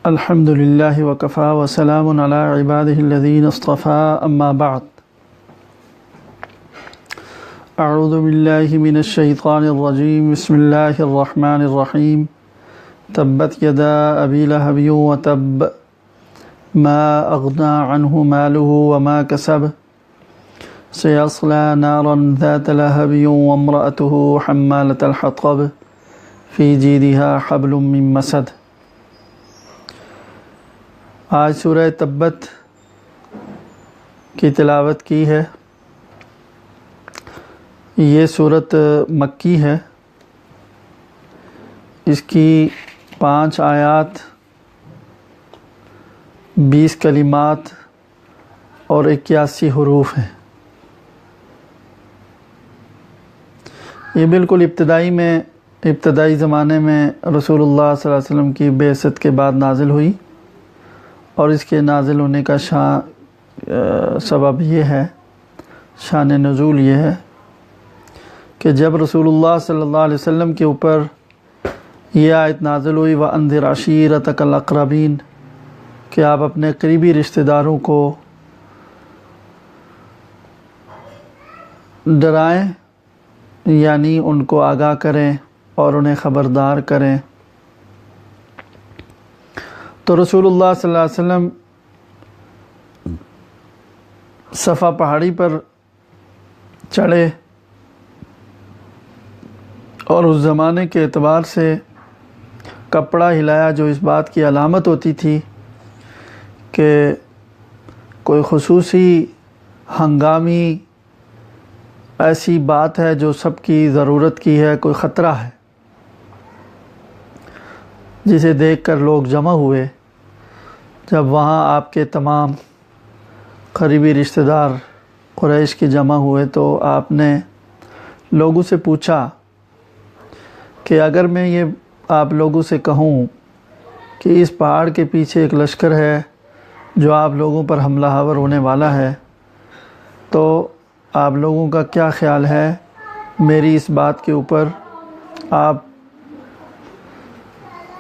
الحمد لله وكفى وسلام على عباده الذين اصطفى أما بعد. أعوذ بالله من الشيطان الرجيم. بسم الله الرحمن الرحيم. تبت يدا أبي لهب وتب ما أغنى عنه ماله وما كسب سيصلى نارا ذات لهب وامرأته حمالة الحطب في جيدها حبل من مسد. آج سورہ تبت کی تلاوت کی ہے. یہ سورت مکی ہے. اس کی 5 آیات، 20 کلمات اور 81 حروف ہیں. یہ بالکل ابتدائی زمانے میں رسول اللہ صلی اللہ علیہ وسلم کی بعثت کے بعد نازل ہوئی، اور اس کے نازل ہونے کا سبب یہ ہے، شان نزول یہ ہے کہ جب رسول اللہ صلی اللہ علیہ وسلم کے اوپر یہ آیت نازل ہوئی وَأَنذِرْ عَشِيرَتَكَ الْأَقْرَبِينَ، کہ آپ اپنے قریبی رشتہ داروں کو ڈرائیں، یعنی ان کو آگاہ کریں اور انہیں خبردار کریں. تو رسول اللہ صلی اللہ علیہ وسلم صفا پہاڑی پر چڑھے، اور اس زمانے کے اعتبار سے کپڑا ہلایا جو اس بات کی علامت ہوتی تھی کہ کوئی خصوصی ہنگامی ایسی بات ہے جو سب کی ضرورت کی ہے، کوئی خطرہ ہے، جسے دیکھ کر لوگ جمع ہوئے. جب وہاں آپ کے تمام قریبی رشتہ دار قریش کے جمع ہوئے تو آپ نے لوگوں سے پوچھا کہ اگر میں یہ آپ لوگوں سے کہوں کہ اس پہاڑ کے پیچھے ایک لشکر ہے جو آپ لوگوں پر حملہ آور ہونے والا ہے، تو آپ لوگوں کا کیا خیال ہے؟ میری اس بات کے اوپر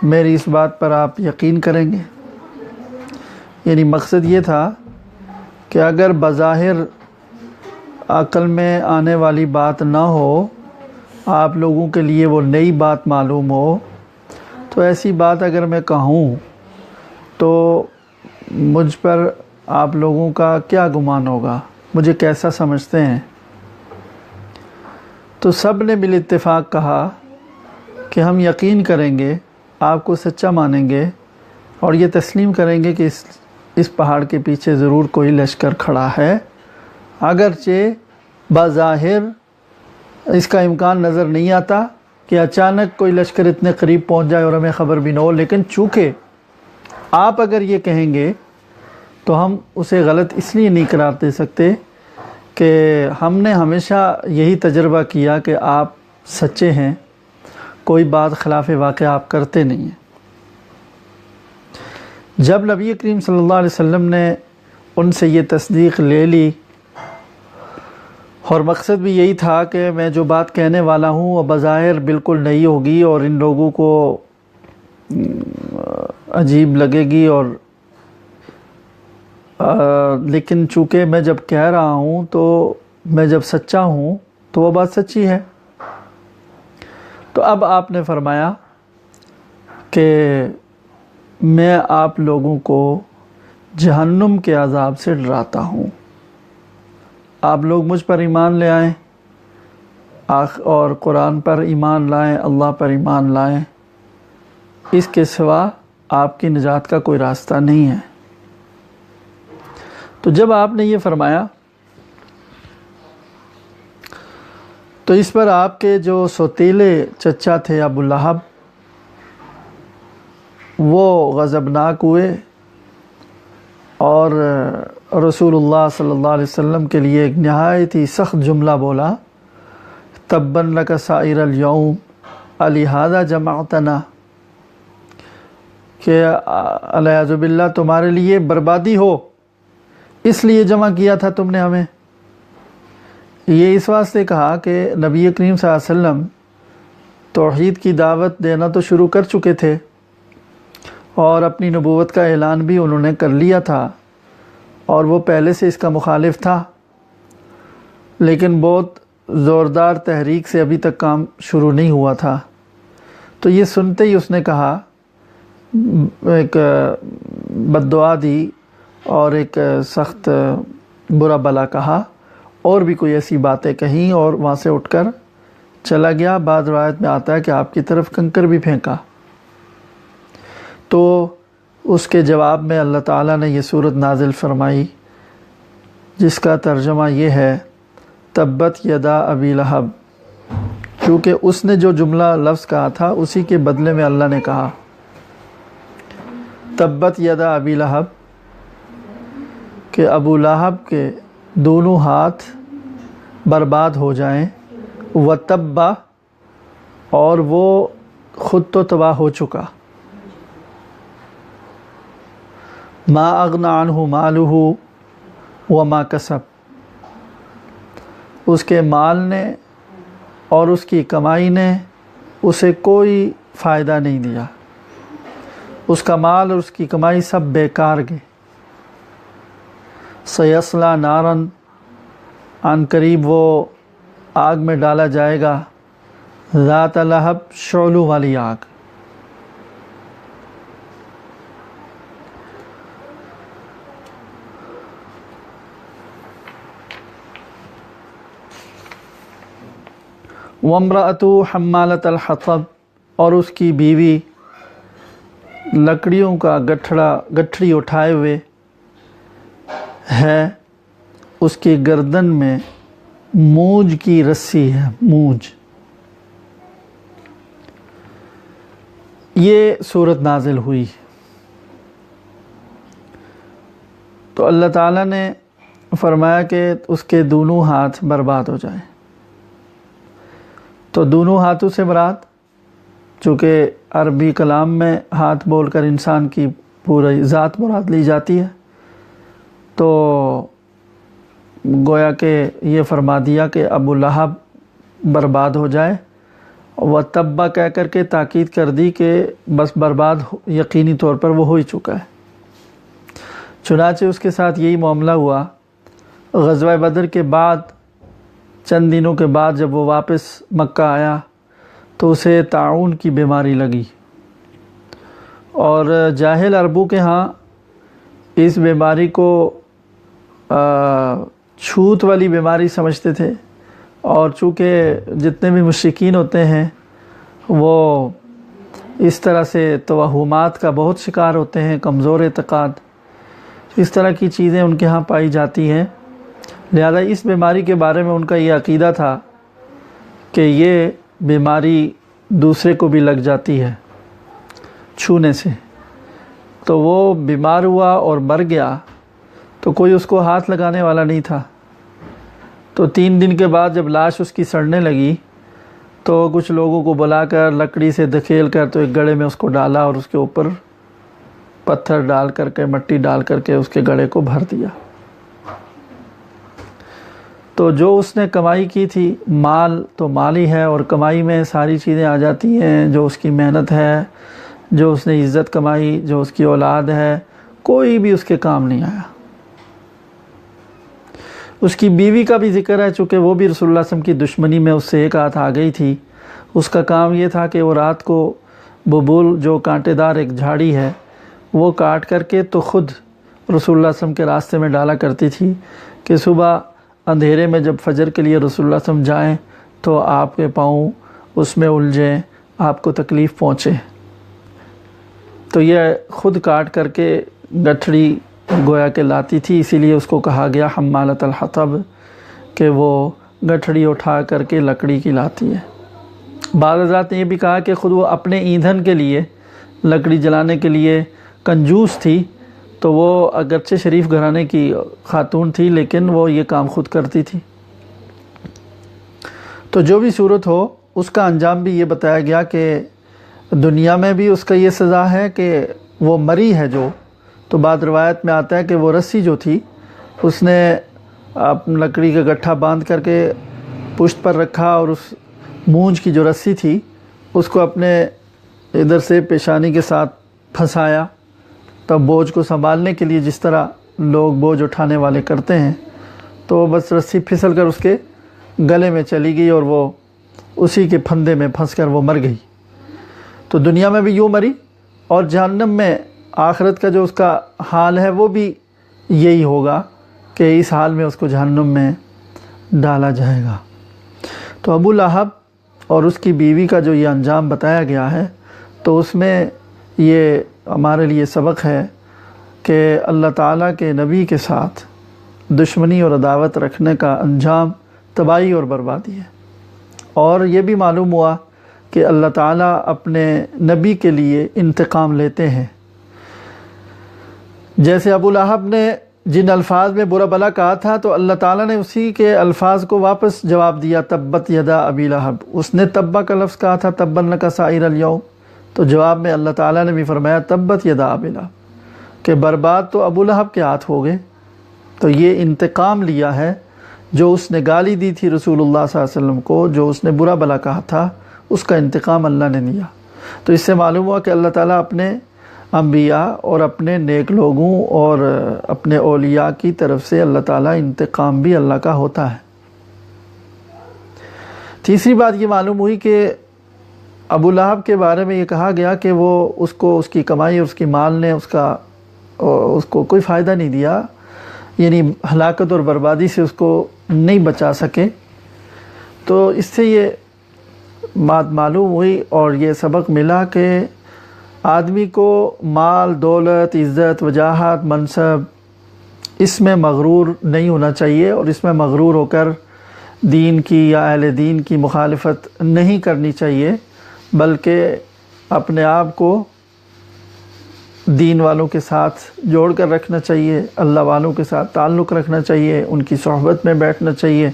میری اس بات پر آپ یقین کریں گے؟ یعنی مقصد یہ تھا کہ اگر بظاہر عقل میں آنے والی بات نہ ہو، آپ لوگوں کے لیے وہ نئی بات معلوم ہو، تو ایسی بات اگر میں کہوں تو مجھ پر آپ لوگوں کا کیا گمان ہوگا، مجھے کیسا سمجھتے ہیں؟ تو سب نے بالاتفاق کہا کہ ہم یقین کریں گے، آپ کو سچا مانیں گے، اور یہ تسلیم کریں گے کہ اس پہاڑ کے پیچھے ضرور کوئی لشکر کھڑا ہے، اگرچہ بظاہر اس کا امکان نظر نہیں آتا کہ اچانک کوئی لشکر اتنے قریب پہنچ جائے اور ہمیں خبر بھی نہ ہو. لیکن چونکہ آپ اگر یہ کہیں گے تو ہم اسے غلط اس لیے نہیں قرار دے سکتے کہ ہم نے ہمیشہ یہی تجربہ کیا کہ آپ سچے ہیں، کوئی بات خلاف واقعہ آپ کرتے نہیں ہیں. جب نبی کریم صلی اللہ علیہ وسلم نے ان سے یہ تصدیق لے لی، اور مقصد بھی یہی تھا کہ میں جو بات کہنے والا ہوں وہ بظاہر بالکل نئی ہوگی اور ان لوگوں کو عجیب لگے گی، اور لیکن چونکہ میں جب کہہ رہا ہوں تو میں جب سچا ہوں تو وہ بات سچی ہے. تو اب آپ نے فرمایا کہ میں آپ لوگوں کو جہنم کے عذاب سے ڈراتا ہوں. آپ لوگ مجھ پر ایمان لے آئیں اور قرآن پر ایمان لائیں، اللہ پر ایمان لائیں، اس کے سوا آپ کی نجات کا کوئی راستہ نہیں ہے. تو جب آپ نے یہ فرمایا تو اس پر آپ کے جو سوتیلے چچا تھے ابو لہب، وہ غضبناک ہوئے اور رسول اللہ صلی اللہ علیہ وسلم کے لیے ایک نہایت ہی سخت جملہ بولا، تبًّا لک سائر الیوم الہذا جمعتنا، کہ والعیاذ باللہ تمہارے لیے بربادی ہو، اس لیے جمع کیا تھا تم نے ہمیں. یہ اس واسطے کہا کہ نبی کریم صلی اللہ علیہ وسلم توحید کی دعوت دینا تو شروع کر چکے تھے، اور اپنی نبوت کا اعلان بھی انہوں نے کر لیا تھا، اور وہ پہلے سے اس کا مخالف تھا، لیکن بہت زوردار تحریک سے ابھی تک کام شروع نہیں ہوا تھا۔ تو یہ سنتے ہی اس نے کہا، ایک بد دعا دی اور ایک سخت برا بلا کہا، اور بھی کوئی ایسی باتیں کہیں، اور وہاں سے اٹھ کر چلا گیا۔ بعض روایت میں آتا ہے کہ آپ کی طرف کنکر بھی پھینکا۔ تو اس کے جواب میں اللہ تعالیٰ نے یہ صورت نازل فرمائی، جس کا ترجمہ یہ ہے، تبت یدا ابی لہب۔ چونکہ اس نے جو جملہ لفظ کہا تھا اسی کے بدلے میں اللہ نے کہا تبت یدا ابی لہب، کہ ابو لہب کے دونوں ہاتھ برباد ہو جائیں، وتبا، اور وہ خود تو تباہ ہو چکا، ما اغنی عنہ مالہ وما کسب، اس کے مال نے اور اس کی کمائی نے اسے کوئی فائدہ نہیں دیا، اس کا مال اور اس کی کمائی سب بیکار گئے۔ سیصلی نارن، عن قریب وہ آگ میں ڈالا جائے گا، ذات لہب، شعلوں والی آگ۔ وامرأتہ حمالۃ الحطب، اور اس کی بیوی لکڑیوں کا گٹھڑی اٹھائے ہوئے ہے، اس کی گردن میں موج کی رسی ہے، موج۔ یہ صورت نازل ہوئی تو اللہ تعالیٰ نے فرمایا کہ اس کے دونوں ہاتھ برباد ہو جائیں۔ تو دونوں ہاتھوں سے مراد، چونکہ عربی کلام میں ہاتھ بول کر انسان کی پوری ذات مراد لی جاتی ہے، تو گویا کہ یہ فرما دیا کہ ابو لہب برباد ہو جائے، و تبا کہہ کر کے تاکید کر دی کہ بس برباد یقینی طور پر وہ ہو ہی چکا ہے۔ چنانچہ اس کے ساتھ یہی معاملہ ہوا۔ غزوہ بدر کے بعد چند دنوں کے بعد جب وہ واپس مکہ آیا تو اسے طاعون کی بیماری لگی، اور جاہل عربوں کے ہاں اس بیماری کو چھوت والی بیماری سمجھتے تھے، اور چونکہ جتنے بھی مشرکین ہوتے ہیں وہ اس طرح سے توہمات کا بہت شکار ہوتے ہیں، کمزور اعتقاد، اس طرح کی چیزیں ان کے ہاں پائی جاتی ہیں، لہذا اس بیماری کے بارے میں ان کا یہ عقیدہ تھا کہ یہ بیماری دوسرے کو بھی لگ جاتی ہے چھونے سے۔ تو وہ بیمار ہوا اور مر گیا تو کوئی اس کو ہاتھ لگانے والا نہیں تھا۔ تو 3 دن کے بعد جب لاش اس کی سڑنے لگی تو کچھ لوگوں کو بلا کر لکڑی سے دھکیل کر تو ایک گڑھے میں اس کو ڈالا، اور اس کے اوپر پتھر ڈال کر کے، مٹی ڈال کر کے اس کے گڑھے کو بھر دیا۔ تو جو اس نے کمائی کی تھی، مال تو مال ہی ہے، اور کمائی میں ساری چیزیں آ جاتی ہیں، جو اس کی محنت ہے، جو اس نے عزت کمائی، جو اس کی اولاد ہے، کوئی بھی اس کے کام نہیں آیا۔ اس کی بیوی کا بھی ذکر ہے، چونکہ وہ بھی رسول اللہ صلی اللہ علیہ وسلم کی دشمنی میں اس سے ایک ہاتھ آ گئی تھی۔ اس کا کام یہ تھا کہ وہ رات کو ببول، جو کانٹے دار ایک جھاڑی ہے، وہ کاٹ کر کے تو خود رسول اللہ صلی اللہ علیہ وسلم کے راستے میں ڈالا کرتی تھی کہ صبح اندھیرے میں جب فجر کے لیے رسول اللہ صلی اللہ علیہ وسلم جائیں تو آپ کے پاؤں اس میں الجھیں، آپ کو تکلیف پہنچے۔ تو یہ خود کاٹ کر کے گٹھڑی گویا کہ لاتی تھی، اسی لیے اس کو کہا گیا حمالۃ الحطب، کہ وہ گٹھڑی اٹھا کر کے لکڑی کی لاتی ہے۔ بعض حضرات نے یہ بھی کہا کہ خود وہ اپنے ایندھن کے لیے، لکڑی جلانے کے لیے کنجوس تھی، تو وہ اگرچہ شریف گھرانے کی خاتون تھی لیکن وہ یہ کام خود کرتی تھی۔ تو جو بھی صورت ہو، اس کا انجام بھی یہ بتایا گیا کہ دنیا میں بھی اس کا یہ سزا ہے کہ وہ مری ہے جو، تو بعد روایت میں آتا ہے کہ وہ رسی جو تھی اس نے لکڑی کا گٹھا باندھ کر کے پشت پر رکھا، اور اس مونج کی جو رسی تھی اس کو اپنے ادھر سے پیشانی کے ساتھ پھنسایا، تب بوجھ کو سنبھالنے کے لیے جس طرح لوگ بوجھ اٹھانے والے کرتے ہیں، تو بس رسی پھسل کر اس کے گلے میں چلی گئی اور وہ اسی کے پھندے میں پھنس کر وہ مر گئی۔ تو دنیا میں بھی یوں مری، اور جہنم میں آخرت کا جو اس کا حال ہے وہ بھی یہی ہوگا کہ اس حال میں اس کو جہنم میں ڈالا جائے گا۔ تو ابو لہب اور اس کی بیوی کا جو یہ انجام بتایا گیا ہے، تو اس میں یہ ہمارے لیے سبق ہے کہ اللہ تعالیٰ کے نبی کے ساتھ دشمنی اور عداوت رکھنے کا انجام تباہی اور بربادی ہے۔ اور یہ بھی معلوم ہوا کہ اللہ تعالیٰ اپنے نبی کے لیے انتقام لیتے ہیں۔ جیسے ابو لہب نے جن الفاظ میں برا بلا کہا تھا، تو اللہ تعالیٰ نے اسی کے الفاظ کو واپس جواب دیا، تبت یدا ابی لہب۔ اس نے تبا کا لفظ کہا تھا، تبا لک سائر الیوم، تو جواب میں اللہ تعالیٰ نے بھی فرمایا تبت یدا ابی لہب، کہ برباد تو ابو لہب کے ہاتھ ہو گئے۔ تو یہ انتقام لیا ہے، جو اس نے گالی دی تھی رسول اللہ صلی اللہ علیہ وسلم کو، جو اس نے برا بلا کہا تھا، اس کا انتقام اللہ نے لیا۔ تو اس سے معلوم ہوا کہ اللہ تعالیٰ اپنے انبیاء اور اپنے نیک لوگوں اور اپنے اولیاء کی طرف سے اللہ تعالیٰ انتقام بھی اللہ کا ہوتا ہے۔ تیسری بات یہ معلوم ہوئی کہ ابو لہب کے بارے میں یہ کہا گیا کہ وہ اس کو اس کی کمائی اور اس کی مال نے اس کو کوئی فائدہ نہیں دیا، یعنی ہلاکت اور بربادی سے اس کو نہیں بچا سکے۔ تو اس سے یہ بات معلوم ہوئی اور یہ سبق ملا کہ آدمی کو مال، دولت، عزت، وجاہت، منصب، اس میں مغرور نہیں ہونا چاہیے، اور اس میں مغرور ہو کر دین کی یا اہل دین کی مخالفت نہیں کرنی چاہیے، بلکہ اپنے آپ کو دین والوں کے ساتھ جوڑ کر رکھنا چاہیے، اللہ والوں کے ساتھ تعلق رکھنا چاہیے، ان کی صحبت میں بیٹھنا چاہیے،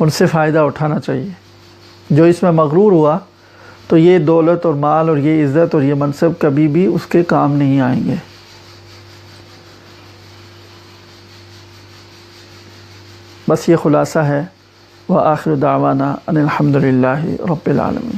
ان سے فائدہ اٹھانا چاہیے۔ جو اس میں مغرور ہوا تو یہ دولت اور مال اور یہ عزت اور یہ منصب کبھی بھی اس کے کام نہیں آئیں گے۔ بس یہ خلاصہ ہے۔ وآخر دعوانا ان الحمد للہ رب العالمین۔